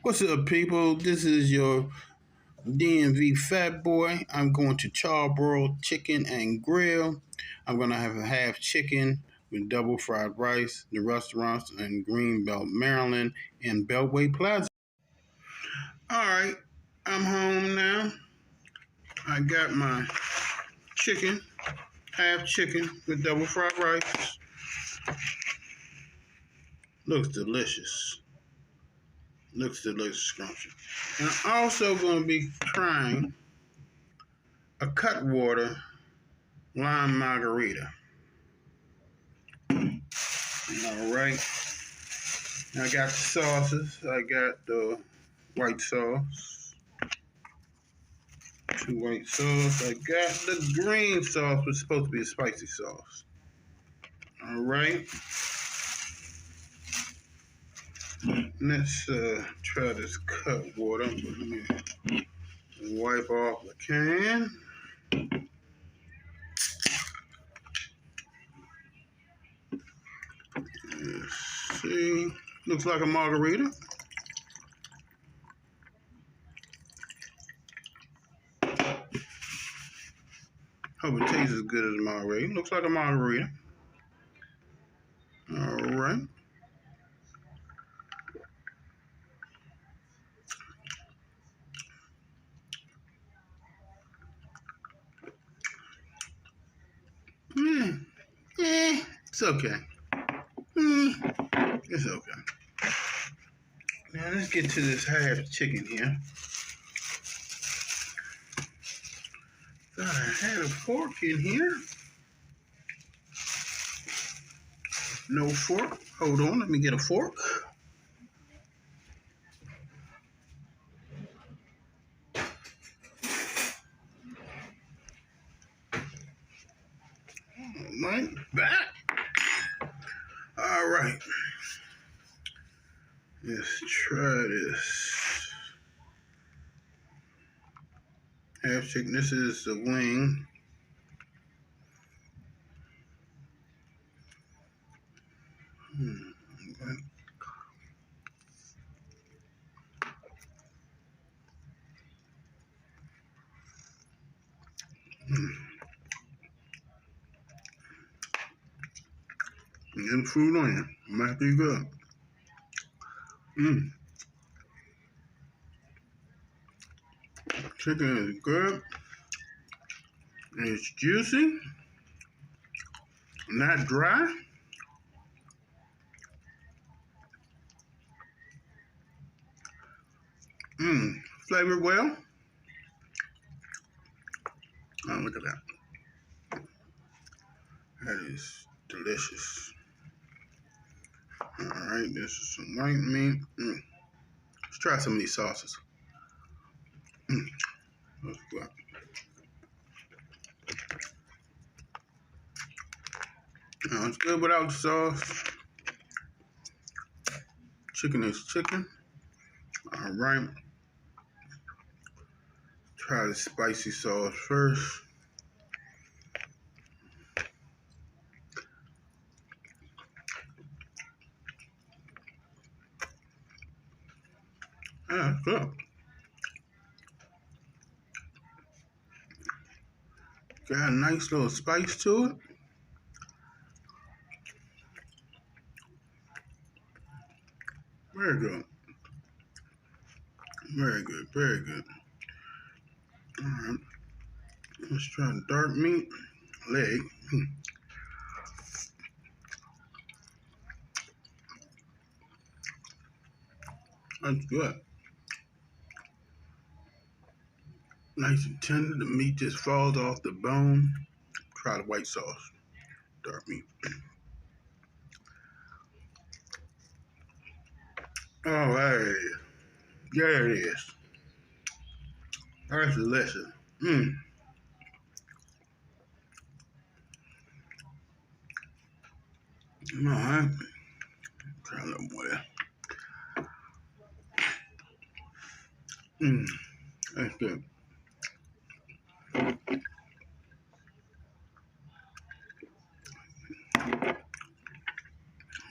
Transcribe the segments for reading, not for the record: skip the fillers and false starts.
What's up, people? This is your DMV Fat Boy. I'm going to Charbroiled Chicken and Grill. I'm going to have a half chicken with double fried rice. The restaurant's in Greenbelt, Maryland, and Beltway Plaza. All right, I'm home now. I got my chicken, half chicken with double fried rice. Looks delicious. Looks delicious, scrumptious. And I'm also going to be trying a Cutwater lime margarita. All right. I got the sauces. I got the white sauce, 2 white sauce. I got the green sauce, which is supposed to be a spicy sauce. All right. Let's try this Cutwater. Let me wipe off the can. Let's see. Looks like a margarita. Hope it tastes as good as a margarita. Looks like a margarita. All right. Yeah. It's okay. It's okay. Now let's get to this half chicken here. Thought I had a fork in here. No fork. Hold on, let me get a fork. Right back. All right. Let's try this. Half chicken. This is the wing. Okay. Getting food on you. Might be good. Chicken is good. It's juicy. Not dry. Flavored well. Oh, look at that. That is delicious. All right, this is some white meat. Let's try some of these sauces. Let's go. Now, it's good without the sauce. Chicken is chicken. All right. Try the spicy sauce first. Yeah, it's good. Got a nice little spice to it. Very good. Very good. Very good. All right. Let's try the dark meat leg. That's good. Nice and tender. The meat just falls off the bone. Try the white sauce. Dark meat. Oh, there it is. There it is. That's delicious. All right. Try a little more there. That's good.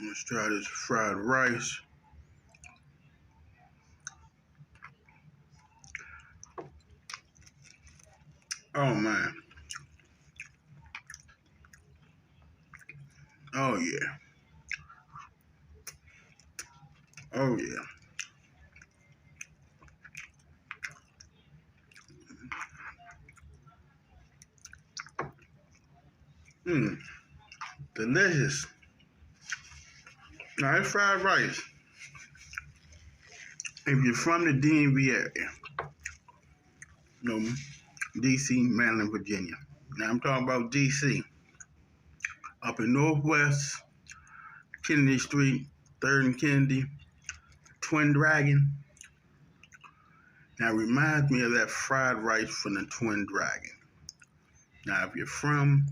Let's try this fried rice. Oh man. Oh yeah. Oh yeah. Mmm. Delicious. Now, it's fried rice. If you're from the DMV area, you know, DC, Maryland, Virginia. Now I'm talking about DC. Up in Northwest, Kennedy Street, 3rd and Kennedy, Twin Dragon. Now it reminds me of that fried rice from the Twin Dragon. Now if you're from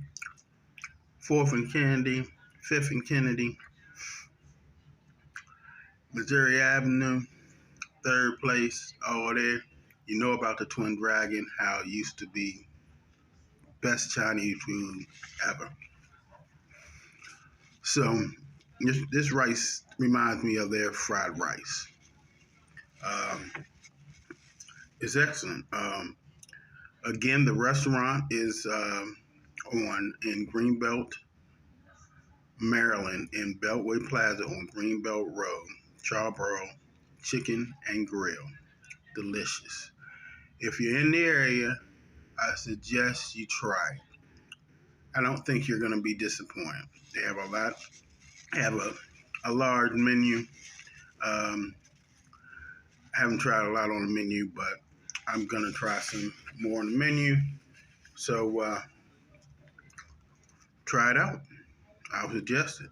4th and Kennedy, 5th and Kennedy, Missouri Avenue, 3rd Place, all there, you know about the Twin Dragon, how it used to be best Chinese food ever. So this rice reminds me of their fried rice. Um, it's excellent. Again, the restaurant is on in Greenbelt, Maryland, in Beltway Plaza on Greenbelt Road. Charbroiled chicken and grill, delicious. If you're in the area, I suggest you try it. I don't think you're going to be disappointed. They have a lot, have a large menu. Um, I haven't tried a lot on the menu, but I'm going to try some more on the menu. So try it out. I would suggest it.